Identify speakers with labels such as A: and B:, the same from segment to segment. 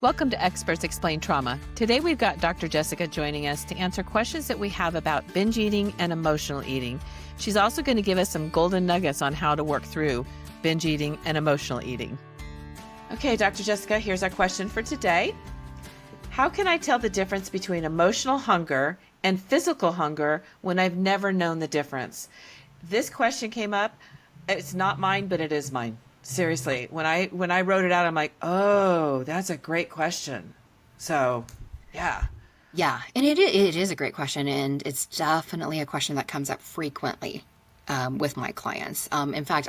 A: Welcome to Experts Explain Trauma. Today we've got Dr. Jessica joining us to answer questions that we have about binge eating and emotional eating. She's also going to give us some golden nuggets on how to work through binge eating and emotional eating. Okay, Dr. Jessica, here's our question for today. How can I tell the difference between emotional hunger and physical hunger when I've never known the difference? This question came up. It's not mine, but it is mine. Seriously, when I wrote it out, I'm like, oh, that's a great question. So, yeah.
B: Yeah, and it is a great question, and it's definitely a question that comes up frequently with my clients. In fact,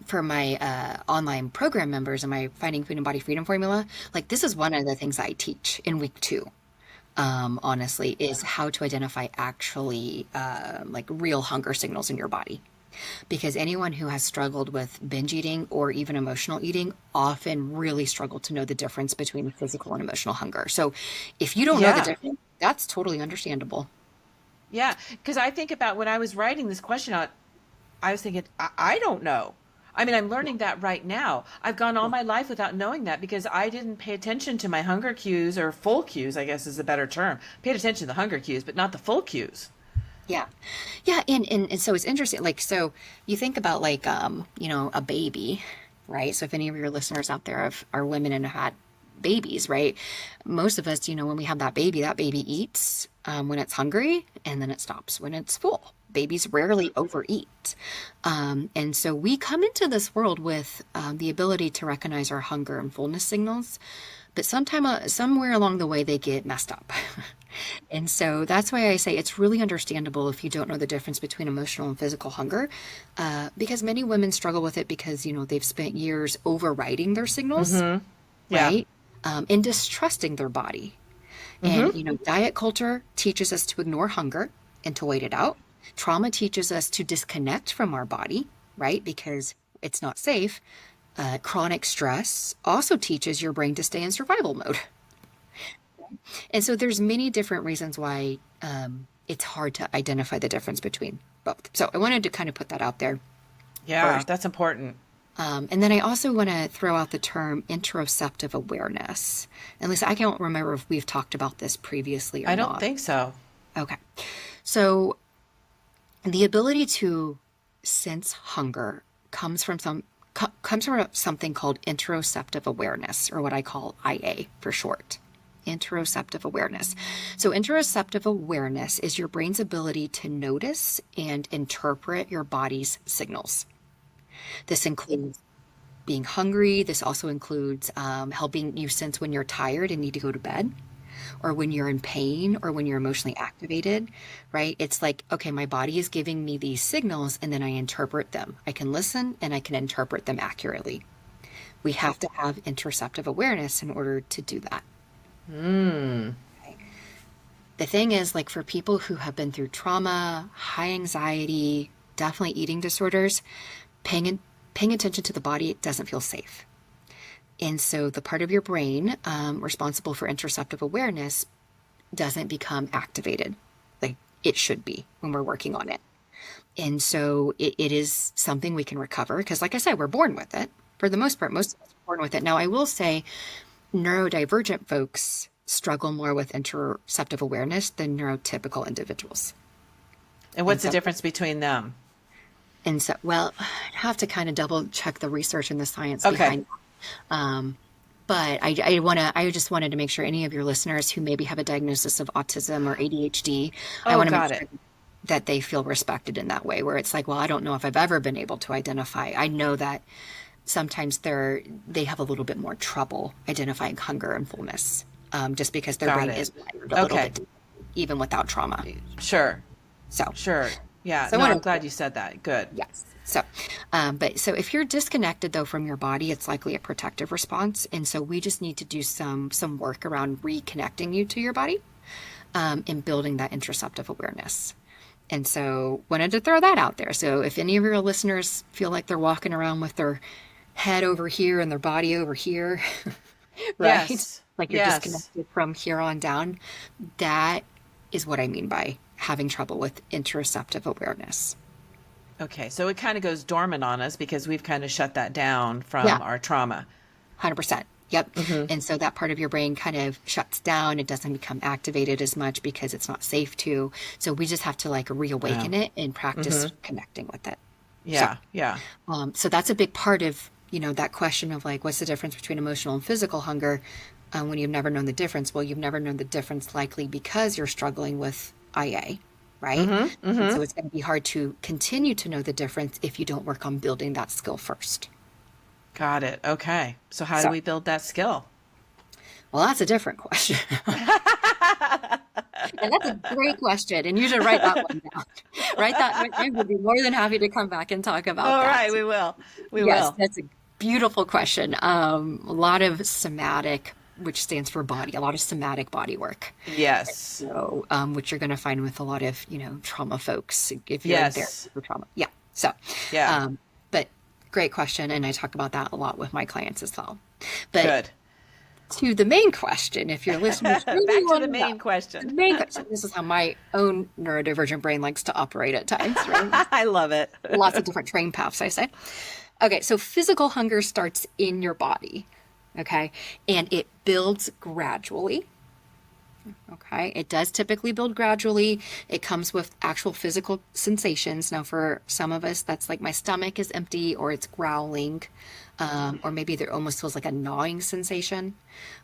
B: for my online program members and my Finding Food and Body Freedom formula, like this is one of the things I teach in week 2. Honestly, is how to identify actually like real hunger signals in your body. Because anyone who has struggled with binge eating or even emotional eating often really struggle to know the difference between physical and emotional hunger. So if you don't know the difference, that's totally understandable.
A: Yeah, because I think about when I was writing this question out, I was thinking, I don't know. I mean, I'm learning that right now. I've gone all my life without knowing that because I didn't pay attention to my hunger cues, or full cues, I guess is a better term. Paid attention to the hunger cues, but not the full cues.
B: Yeah. Yeah. And so it's interesting. Like, so you think about like, a baby, right? So if any of your listeners out there are women and have had babies, right? Most of us, when we have that baby eats when it's hungry and then it stops when it's full. Babies rarely overeat. And so we come into this world with the ability to recognize our hunger and fullness signals, but somewhere along the way they get messed up. And so that's why I say it's really understandable if you don't know the difference between emotional and physical hunger, because many women struggle with it because, they've spent years overriding their signals, right? And distrusting their body. And, diet culture teaches us to ignore hunger and to wait it out. Trauma teaches us to disconnect from our body, right? Because it's not safe. Chronic stress also teaches your brain to stay in survival mode. And so there's many different reasons why it's hard to identify the difference between both. So I wanted to kind of put that out there.
A: Yeah,
B: first.
A: That's important.
B: And then I also want to throw out the term interoceptive awareness. And Lisa, I can't remember if we've talked about this previously or not.
A: I don't think so.
B: Okay. So the ability to sense hunger comes from something called interoceptive awareness, or what I call IA for short. Interoceptive awareness. So interoceptive awareness is your brain's ability to notice and interpret your body's signals. This includes being hungry. This also includes helping you sense when you're tired and need to go to bed, or when you're in pain, or when you're emotionally activated, right? It's like, okay, my body is giving me these signals and then I interpret them. I can listen and I can interpret them accurately. We have to have interoceptive awareness in order to do that. Okay. The thing is, like, for people who have been through trauma, high anxiety, definitely eating disorders, paying attention to the body doesn't feel safe. And so the part of your brain responsible for interoceptive awareness doesn't become activated like it should be when we're working on it. And so it is something we can recover because, like I said, we're born with it. For the most part, most of us are born with it. Now, I will say neurodivergent folks struggle more with interoceptive awareness than neurotypical individuals.
A: And what's the difference between them?
B: And so, well, I'd have to kind of double check the research and the science behind that. But I just wanted to make sure any of your listeners who maybe have a diagnosis of autism or ADHD, I want to make sure that they feel respected in that way, where it's like, well, I don't know if I've ever been able to identify. I know that sometimes they have a little bit more trouble identifying hunger and fullness, just because their brain is wired a little bit, even without trauma.
A: Sure.
B: So
A: sure. Yeah.
B: So
A: I'm glad you said that. Good.
B: Yes. So, so if you're disconnected though from your body, it's likely a protective response. And so we just need to do some work around reconnecting you to your body, and building that interoceptive awareness. And so wanted to throw that out there. So if any of your listeners feel like they're walking around with their head over here and their body over here, right?
A: Yes.
B: Like you're disconnected from here on down, that is what I mean by having trouble with interoceptive awareness.
A: Okay, so it kind of goes dormant on us because we've kind of shut that down from our trauma.
B: 100%. Yep.
A: Mm-hmm.
B: And so that part of your brain kind of shuts down. It doesn't become activated as much because it's not safe to. So we just have to like reawaken
A: Wow.
B: it and practice
A: Mm-hmm.
B: connecting with it. So,
A: Yeah. Yeah.
B: so that's a big part of, that question of like, what's the difference between emotional and physical hunger when you've never known the difference? Well, you've never known the difference likely because you're struggling with IA, right?
A: Mm-hmm.
B: And
A: Mm-hmm.
B: so it's going to be hard to continue to know the difference if you don't work on building that skill first.
A: Got it. Okay. So how do
B: So,
A: we build that skill?
B: well, that's a different question. And that's a great question. And you should write that one down. Write that. I would be more than happy to come back and talk about
A: All
B: that.
A: right, we will. We
B: Yes,
A: will.
B: that's a beautiful question. A lot of somatic, which stands for body, a lot of somatic body work.
A: Yes.
B: So, which you're going to find with a lot of, trauma folks, if you're in therapy
A: Yes.
B: for trauma. Yeah. So,
A: Yeah.
B: but great question. And I talk about that a lot with my clients as well. But
A: Good.
B: to the main question, if your listeners really
A: Back to
B: want
A: the
B: to know,
A: main question.
B: the main question, this is how my own neurodivergent brain likes to operate at times, right?
A: I love it.
B: Lots of different train paths, I say. Okay, so physical hunger starts in your body, okay? And it builds gradually. Okay, it does typically build gradually. It comes with actual physical sensations. Now, for some of us, that's like my stomach is empty or it's growling, or maybe there almost feels like a gnawing sensation.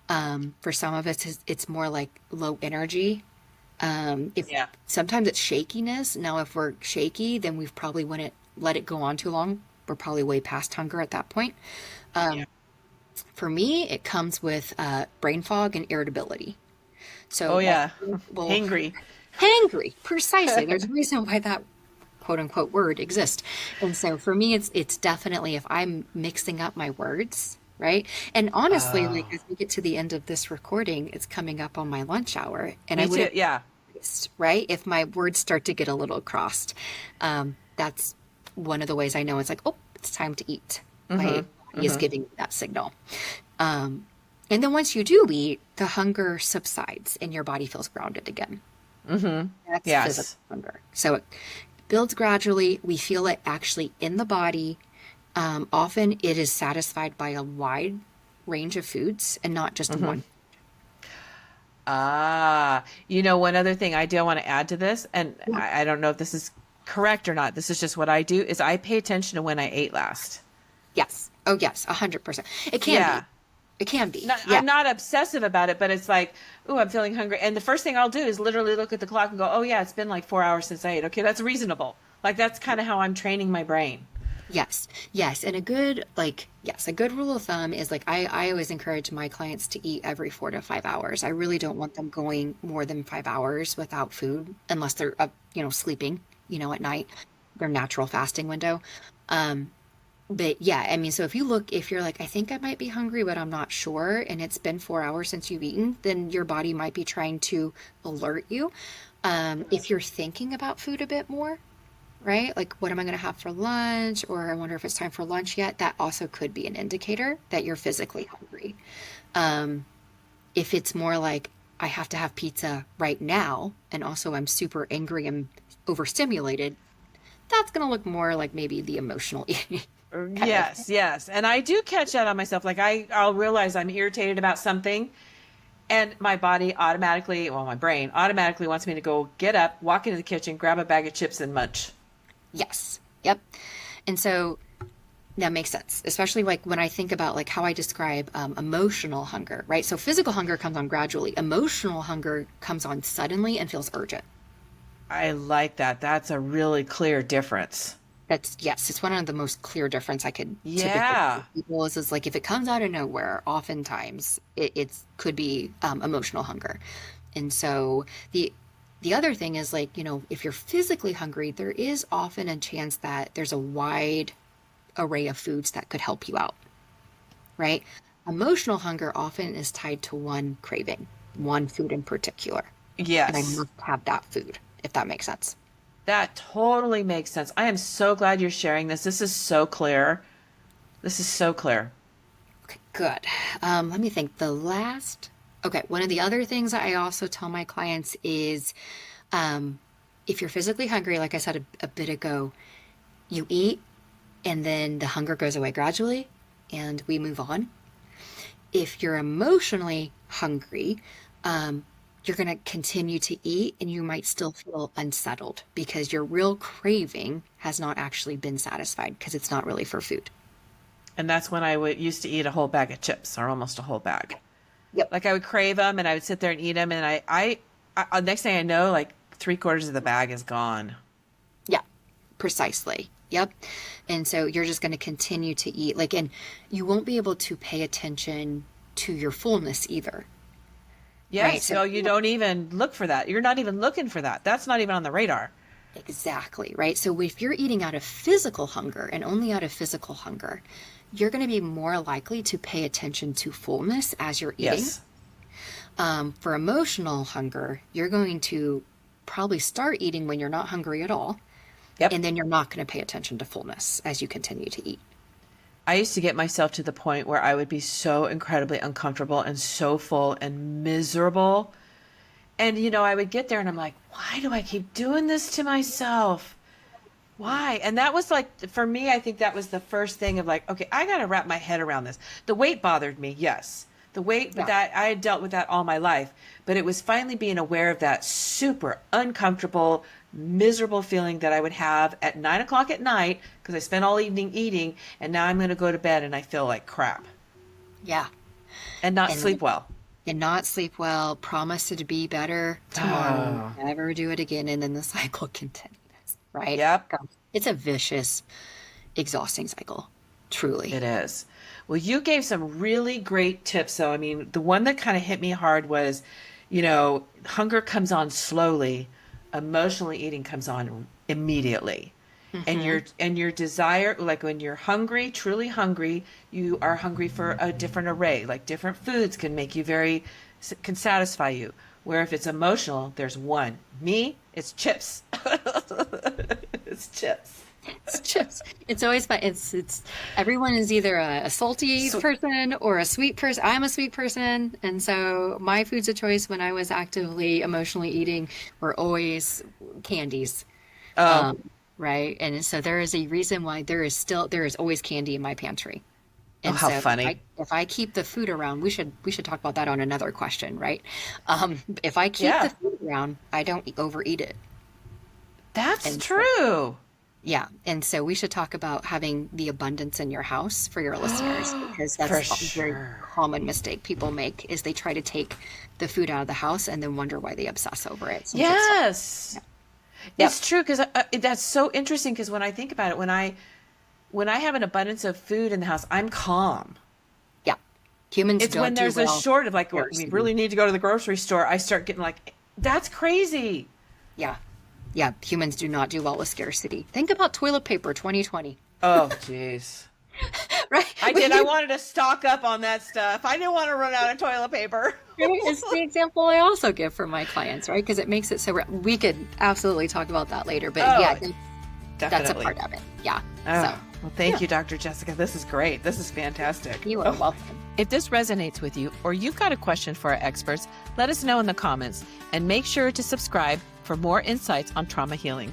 B: For some of us, it's more like low energy. If
A: Yeah.
B: sometimes it's shakiness. Now, if we're shaky, then we've probably wouldn't let it go on too long. We're probably way past hunger at that point.
A: Yeah.
B: For me, it comes with brain fog and irritability.
A: Oh
B: So my
A: yeah.
B: brain will
A: Hangry.
B: hangry, precisely. There's a reason why that quote unquote word exists. And so for me, it's definitely if I'm mixing up my words, right? And honestly, like
A: Oh,
B: as we get to the end of this recording, it's coming up on my lunch hour, and I
A: me too.
B: wouldn't
A: Yeah.
B: notice, right? If my words start to get a little crossed, that's one of the ways I know it's like, oh, it's time to eat. My
A: Mm-hmm.
B: body is
A: Mm-hmm.
B: giving me that signal. And then once you do eat, the hunger subsides and your body feels grounded again.
A: Mm-hmm.
B: That's physical
A: Yes.
B: hunger. So it builds gradually. We feel it actually in the body. Often it is satisfied by a wide range of foods and not just
A: Mm-hmm.
B: one.
A: Ah, one other thing I do want to add to this, and
B: Yeah.
A: I don't know if this is correct or not. This is just what I do, is I pay attention to when I ate last.
B: Yes. Oh, yes. 100%. It can
A: Yeah.
B: be. It can be.
A: Not,
B: Yeah.
A: I'm not obsessive about it, but it's like, oh, I'm feeling hungry. And the first thing I'll do is literally look at the clock and go, oh, yeah, it's been like 4 hours since I ate. Okay, that's reasonable. Like, that's kind of how I'm training my brain.
B: Yes. Yes. And a good, like, yes, a good rule of thumb is like, I always encourage my clients to eat every 4 to 5 hours. I really don't want them going more than 5 hours without food unless they're, sleeping, at night, their natural fasting window. But yeah, I mean, so if you're like, I think I might be hungry, but I'm not sure, and it's been 4 hours since you've eaten, then your body might be trying to alert you. If you're thinking about food a bit more, right? Like, what am I going to have for lunch? Or I wonder if it's time for lunch yet. That also could be an indicator that you're physically hungry. If it's more like, I have to have pizza right now, and also I'm super angry and overstimulated, that's going to look more like maybe the emotional eating kind of thing.
A: Yes, yes. And I do catch that on myself. Like, I'll realize I'm irritated about something, and my body automatically, well, my brain automatically wants me to go get up, walk into the kitchen, grab a bag of chips, and munch.
B: Yes. Yep. And so that makes sense, especially like when I think about like how I describe emotional hunger, right? So physical hunger comes on gradually. Emotional hunger comes on suddenly and feels urgent.
A: I like that. That's a really clear difference.
B: That's yes, it's one of the most clear difference I could typically
A: Yeah.
B: give people is like if it comes out of nowhere, oftentimes it's could be emotional hunger. And so the other thing is like, if you're physically hungry, there is often a chance that there's a wide array of foods that could help you out, right? Emotional hunger often is tied to one craving, one food in particular. And I
A: Yes.
B: must have that food, if that makes sense.
A: That totally makes sense. I am so glad you're sharing this. This is so clear. This is so clear.
B: Okay, good. Let me think. Okay, one of the other things I also tell my clients is if you're physically hungry, like I said a bit ago, you eat and then the hunger goes away gradually and we move on. If you're emotionally hungry, you're going to continue to eat and you might still feel unsettled because your real craving has not actually been satisfied because it's not really for food.
A: And that's when I would used to eat a whole bag of chips, or almost a whole bag.
B: Yep.
A: Like I would crave them and I would sit there and eat them. And I next thing I know, like 3/4 of the bag is gone.
B: Yeah, precisely. Yep. And so you're just going to continue to eat and you won't be able to pay attention to your fullness either.
A: Yes.
B: Right?
A: So you don't even look for that. You're not even looking for that. That's not even on the radar.
B: Exactly. Right. So if you're eating out of physical hunger and only out of physical hunger, you're going to be more likely to pay attention to fullness as you're eating.
A: Yes.
B: For emotional hunger, you're going to probably start eating when you're not hungry at all.
A: Yep.
B: And then you're not going to pay attention to fullness as you continue to eat.
A: I used to get myself to the point where I would be so incredibly uncomfortable and so full and miserable. And, I would get there and I'm like, why do I keep doing this to myself? Why? And that was for me, I think that was the first thing of okay, I got to wrap my head around this. The weight bothered me. Yes. The weight, but that I had dealt with that all my life. But it was finally being aware of that super uncomfortable, miserable feeling that I would have at 9 o'clock at night because I spent all evening eating, and now I'm going to go to bed and I feel like crap.
B: Yeah.
A: And not sleep well.
B: And not sleep well, promise to be better tomorrow, never do it again, and then the cycle continues, right?
A: Yep.
B: It's a vicious, exhausting cycle, truly.
A: It is. Well, you gave some really great tips, though. I mean, the one that kind of hit me hard was, hunger comes on slowly, emotionally eating comes on immediately. Mm-hmm. And your desire, like when you're hungry, truly hungry, you are hungry for a different array. Like different foods can can satisfy you. Where if it's emotional, there's one. Me, it's chips. It's chips.
B: It's chips. It's always fun. It's everyone is either a salty person or a sweet person. I'm a sweet person, and so my foods of choice when I was actively emotionally eating were always candies. Right, and so there is a reason why there is always candy in my pantry. And
A: how
B: so
A: funny!
B: If I keep the food around, we should talk about that on another question, right? If I keep the food around, I don't overeat it.
A: That's true.
B: Yeah. And so we should talk about having the abundance in your house for your listeners, because that's a very common mistake people make is they try to take the food out of the house and then wonder why they obsess over it.
A: Yes. It's true. Because that's so interesting. Because when I think about it, when I have an abundance of food in the house, I'm calm.
B: Yeah. Humans
A: it's when there's a short of we really need to go to the grocery store. I start getting that's crazy.
B: Yeah. Yeah, humans do not do well with scarcity. Think about toilet paper 2020.
A: Oh, jeez.
B: Right?
A: I wanted to stock up on that stuff. I didn't want to run out of toilet paper.
B: It's the example I also give for my clients, right? Because it makes it so we could absolutely talk about that later. But
A: definitely.
B: That's a part of it. Yeah.
A: Well, thank you, Dr. Jessica. This is great. This is fantastic.
B: You are welcome.
A: If this resonates with you or you've got a question for our experts, let us know in the comments and make sure to subscribe for more insights on trauma healing.